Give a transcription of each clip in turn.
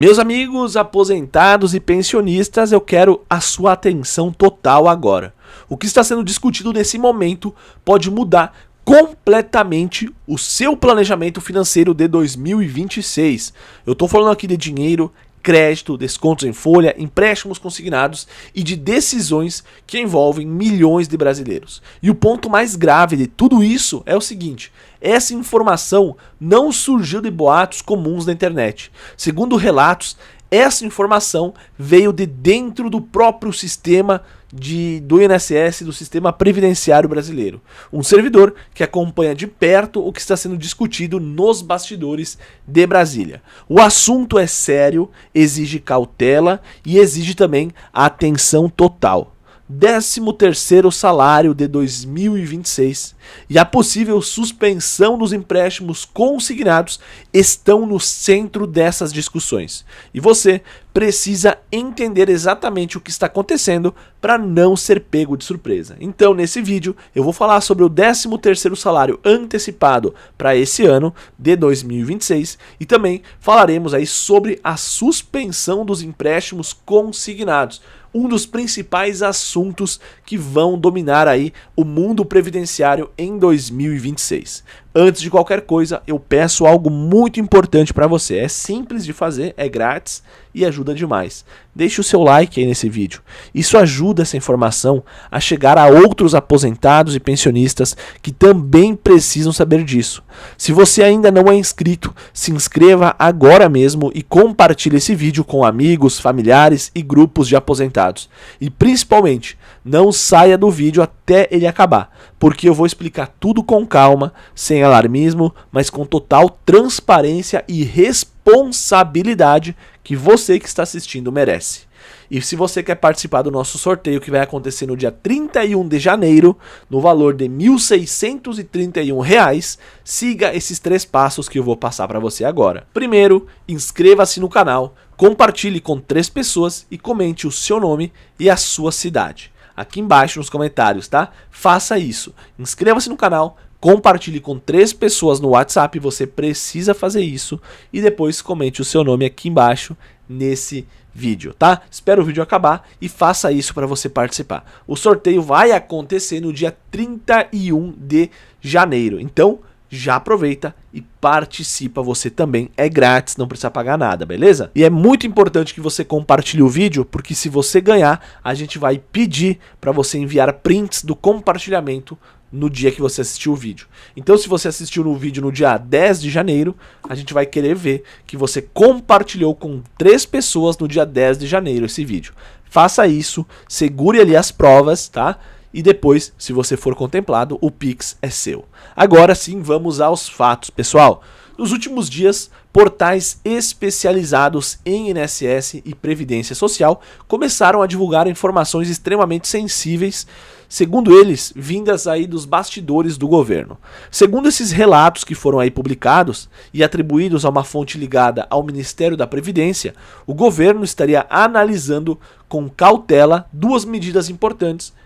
Meus amigos aposentados e pensionistas, eu quero a sua atenção total agora. O que está sendo discutido nesse momento pode mudar completamente o seu planejamento financeiro de 2026. Eu estou falando aqui de dinheiro, crédito, descontos em folha, empréstimos consignados e de decisões que envolvem milhões de brasileiros. E o ponto mais grave de tudo isso é o seguinte: essa informação não surgiu de boatos comuns na internet. Segundo relatos, essa informação veio de dentro do próprio sistema do INSS, do sistema previdenciário brasileiro. Um servidor que acompanha de perto o que está sendo discutido nos bastidores de Brasília. O assunto é sério, exige cautela e exige também atenção total. 13º salário de 2026 e a possível suspensão dos empréstimos consignados estão no centro dessas discussões. E você precisa entender exatamente o que está acontecendo para não ser pego de surpresa. Então, nesse vídeo, eu vou falar sobre o 13º salário antecipado para esse ano de 2026 e também falaremos aí sobre a suspensão dos empréstimos consignados. Um dos principais assuntos que vão dominar aí o mundo previdenciário em 2026. Antes de qualquer coisa, eu peço algo muito importante para você. É simples de fazer, é grátis e ajuda demais. Deixe o seu like aí nesse vídeo. Isso ajuda essa informação a chegar a outros aposentados e pensionistas que também precisam saber disso. Se você ainda não é inscrito, se inscreva agora mesmo e compartilhe esse vídeo com amigos, familiares e grupos de aposentados. E principalmente, não saia do vídeo até ele acabar, porque eu vou explicar tudo com calma, sem alarmismo, mas com total transparência e responsabilidade que você que está assistindo merece. E se você quer participar do nosso sorteio que vai acontecer no dia 31 de janeiro, no valor de R$ 1.631, siga esses 3 passos que eu vou passar para você agora. Primeiro, inscreva-se no canal, compartilhe com 3 pessoas e comente o seu nome e a sua cidade. Aqui embaixo nos comentários, tá? Faça isso. Inscreva-se no canal, compartilhe com 3 pessoas no WhatsApp, você precisa fazer isso e depois comente o seu nome aqui embaixo nesse vídeo, tá? Espero o vídeo acabar e faça isso para você participar. O sorteio vai acontecer no dia 31 de janeiro, então já aproveita e participa você também, é grátis, não precisa pagar nada, beleza? E é muito importante que você compartilhe o vídeo, porque se você ganhar, a gente vai pedir para você enviar prints do compartilhamento no dia que você assistiu o vídeo. Então, se você assistiu no vídeo no dia 10 de janeiro, a gente vai querer ver que você compartilhou com 3 pessoas no dia 10 de janeiro esse vídeo. Faça isso, segure ali as provas, tá? E depois, se você for contemplado, o Pix é seu. Agora sim, vamos aos fatos, pessoal. Nos últimos dias, portais especializados em INSS e Previdência Social começaram a divulgar informações extremamente sensíveis, segundo eles, vindas aí dos bastidores do governo. Segundo esses relatos que foram aí publicados e atribuídos a uma fonte ligada ao Ministério da Previdência, o governo estaria analisando com cautela 2 medidas importantes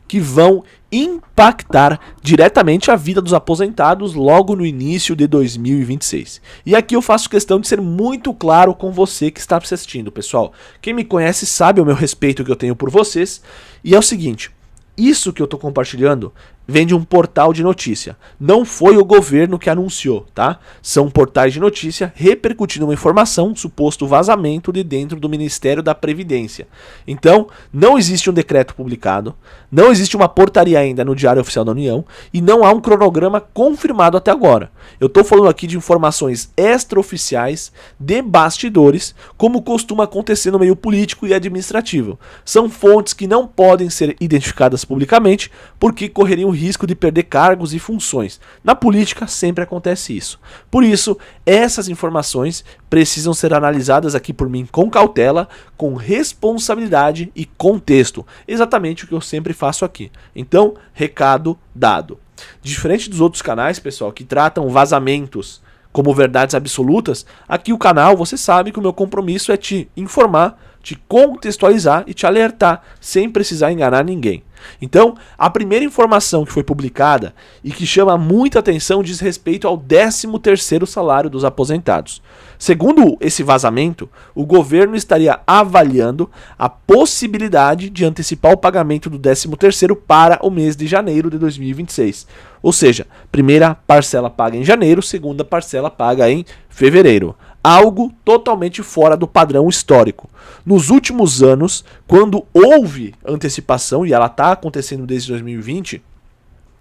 que vão impactar diretamente a vida dos aposentados logo no início de 2026. E aqui eu faço questão de ser muito claro com você que está assistindo, pessoal. Quem me conhece sabe o meu respeito que eu tenho por vocês. E é o seguinte, isso que eu estou compartilhando vem de um portal de notícia. Não foi o governo que anunciou, tá? São portais de notícia repercutindo uma informação, um suposto vazamento de dentro do Ministério da Previdência. Então, não existe um decreto publicado, não existe uma portaria ainda no Diário Oficial da União e não há um cronograma confirmado até agora. Eu estou falando aqui de informações extraoficiais, de bastidores, como costuma acontecer no meio político e administrativo. São fontes que não podem ser identificadas publicamente porque correriam risco de perder cargos e funções. Na política sempre acontece isso. Por isso, essas informações precisam ser analisadas aqui por mim com cautela, com responsabilidade e contexto. Exatamente o que eu sempre faço aqui. Então, recado dado. Diferente dos outros canais, pessoal, que tratam vazamentos como verdades absolutas, aqui o canal, você sabe que o meu compromisso é te informar, te contextualizar e te alertar sem precisar enganar ninguém. Então, a primeira informação que foi publicada e que chama muita atenção diz respeito ao 13º salário dos aposentados. Segundo esse vazamento, o governo estaria avaliando a possibilidade de antecipar o pagamento do 13º para o mês de janeiro de 2026. Ou seja, primeira parcela paga em janeiro, segunda parcela paga em fevereiro. Algo totalmente fora do padrão histórico. Nos últimos anos, quando houve antecipação, e ela está acontecendo desde 2020,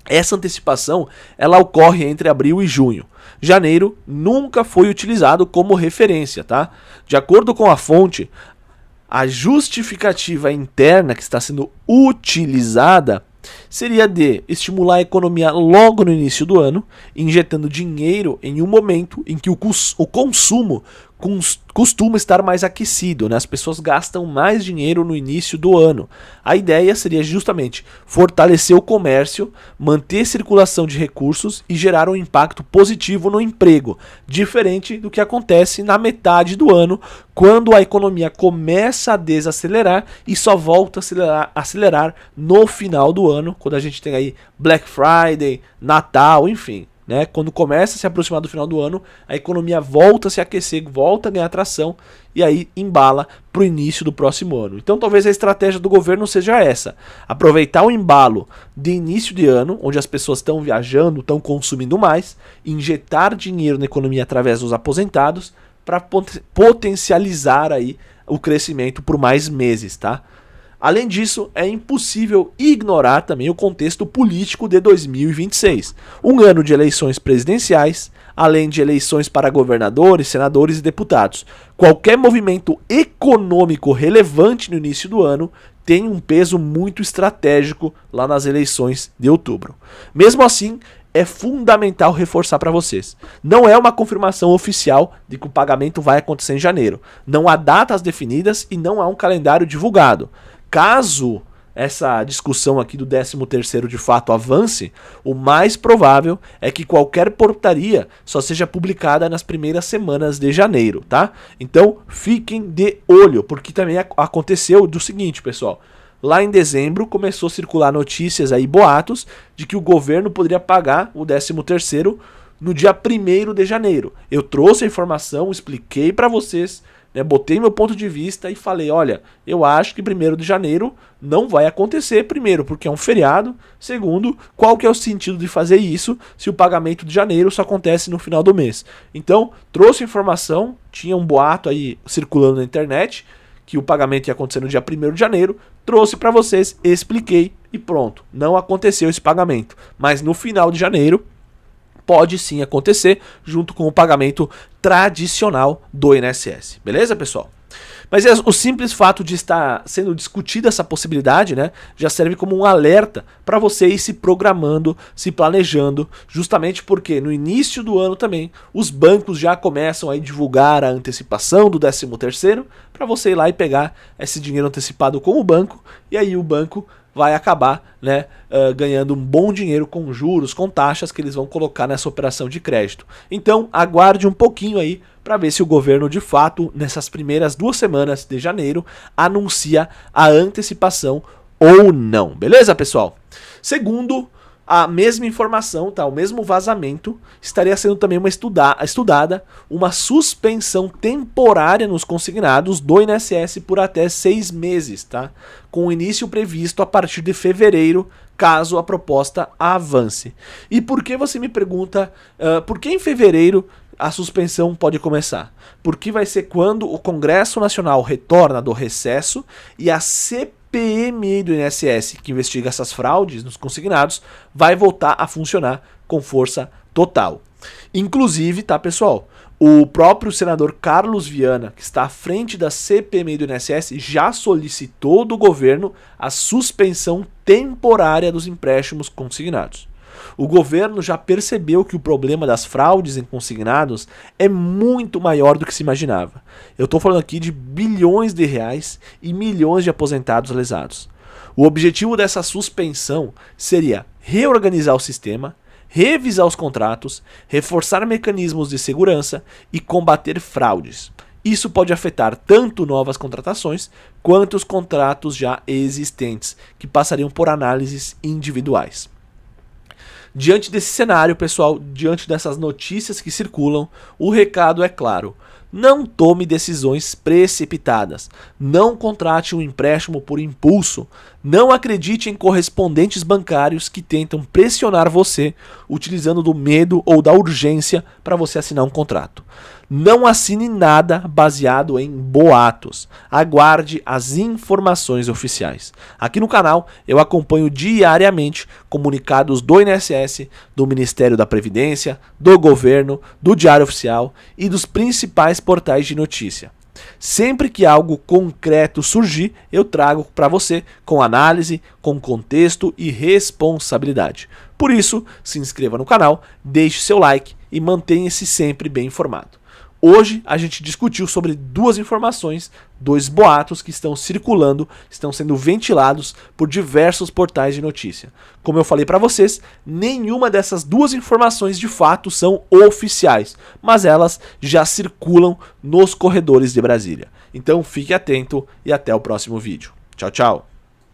essa antecipação ela ocorre entre abril e junho. Janeiro nunca foi utilizado como referência, tá? De acordo com a fonte, a justificativa interna que está sendo utilizada seria de estimular a economia logo no início do ano, injetando dinheiro em um momento em que o consumo costuma estar mais aquecido, né? As pessoas gastam mais dinheiro no início do ano. A ideia seria justamente fortalecer o comércio, manter circulação de recursos e gerar um impacto positivo no emprego, diferente do que acontece na metade do ano, quando a economia começa a desacelerar e só volta a acelerar no final do ano, quando a gente tem aí Black Friday, Natal, enfim. Né? Quando começa a se aproximar do final do ano, a economia volta a se aquecer, volta a ganhar tração e aí embala para o início do próximo ano. Então talvez a estratégia do governo seja essa: aproveitar o embalo de início de ano, onde as pessoas estão viajando, estão consumindo mais, injetar dinheiro na economia através dos aposentados para potencializar aí o crescimento por mais meses, tá? Além disso, é impossível ignorar também o contexto político de 2026. Um ano de eleições presidenciais, além de eleições para governadores, senadores e deputados. Qualquer movimento econômico relevante no início do ano tem um peso muito estratégico lá nas eleições de outubro. Mesmo assim, é fundamental reforçar para vocês: não é uma confirmação oficial de que o pagamento vai acontecer em janeiro. Não há datas definidas e não há um calendário divulgado. Caso essa discussão aqui do 13º de fato avance, o mais provável é que qualquer portaria só seja publicada nas primeiras semanas de janeiro, tá? Então fiquem de olho, porque também aconteceu do seguinte, pessoal. Lá em dezembro começou a circular notícias aí, boatos, de que o governo poderia pagar o 13º no dia 1º de janeiro. Eu trouxe a informação, expliquei para vocês, né, botei meu ponto de vista e falei: olha, eu acho que 1º de janeiro não vai acontecer, primeiro, porque é um feriado, segundo, qual que é o sentido de fazer isso se o pagamento de janeiro só acontece no final do mês. Então, trouxe informação, tinha um boato aí circulando na internet, que o pagamento ia acontecer no dia 1º de janeiro, trouxe para vocês, expliquei e pronto, não aconteceu esse pagamento. Mas no final de janeiro, pode sim acontecer, junto com o pagamento tradicional do INSS. Beleza, pessoal? Mas o simples fato de estar sendo discutida essa possibilidade, né, já serve como um alerta para você ir se programando, se planejando, justamente porque no início do ano também os bancos já começam a divulgar a antecipação do 13º para você ir lá e pegar esse dinheiro antecipado com o banco, e aí o banco vai acabar, né, ganhando um bom dinheiro com juros, com taxas que eles vão colocar nessa operação de crédito. Então aguarde um pouquinho aí para ver se o governo de fato, nessas primeiras 2 semanas de janeiro, anuncia a antecipação ou não. Beleza, pessoal? Segundo a mesma informação, tá? O mesmo vazamento, estaria sendo também estudada uma suspensão temporária nos consignados do INSS por até 6 meses, tá? Com o início previsto a partir de fevereiro, caso a proposta avance. E por que você me pergunta, por que em fevereiro a suspensão pode começar? Porque vai ser quando o Congresso Nacional retorna do recesso e a CPMI do INSS, que investiga essas fraudes nos consignados, vai voltar a funcionar com força total. Inclusive, tá, pessoal, o próprio senador Carlos Viana, que está à frente da CPMI do INSS, já solicitou do governo a suspensão temporária dos empréstimos consignados. O governo já percebeu que o problema das fraudes em consignados é muito maior do que se imaginava. Eu estou falando aqui de bilhões de reais e milhões de aposentados lesados. O objetivo dessa suspensão seria reorganizar o sistema, revisar os contratos, reforçar mecanismos de segurança e combater fraudes. Isso pode afetar tanto novas contratações quanto os contratos já existentes, que passariam por análises individuais. Diante desse cenário, pessoal, diante dessas notícias que circulam, o recado é claro. Não tome decisões precipitadas. Não contrate um empréstimo por impulso. Não acredite em correspondentes bancários que tentam pressionar você utilizando do medo ou da urgência para você assinar um contrato. Não assine nada baseado em boatos. Aguarde as informações oficiais. Aqui no canal eu acompanho diariamente comunicados do INSS, do Ministério da Previdência, do governo, do Diário Oficial e dos principais portais de notícia. Sempre que algo concreto surgir, eu trago para você com análise, com contexto e responsabilidade. Por isso, se inscreva no canal, deixe seu like e mantenha-se sempre bem informado. Hoje a gente discutiu sobre duas informações, dois boatos que estão circulando, estão sendo ventilados por diversos portais de notícia. Como eu falei para vocês, nenhuma dessas duas informações de fato são oficiais, mas elas já circulam nos corredores de Brasília. Então fique atento e até o próximo vídeo. Tchau, tchau!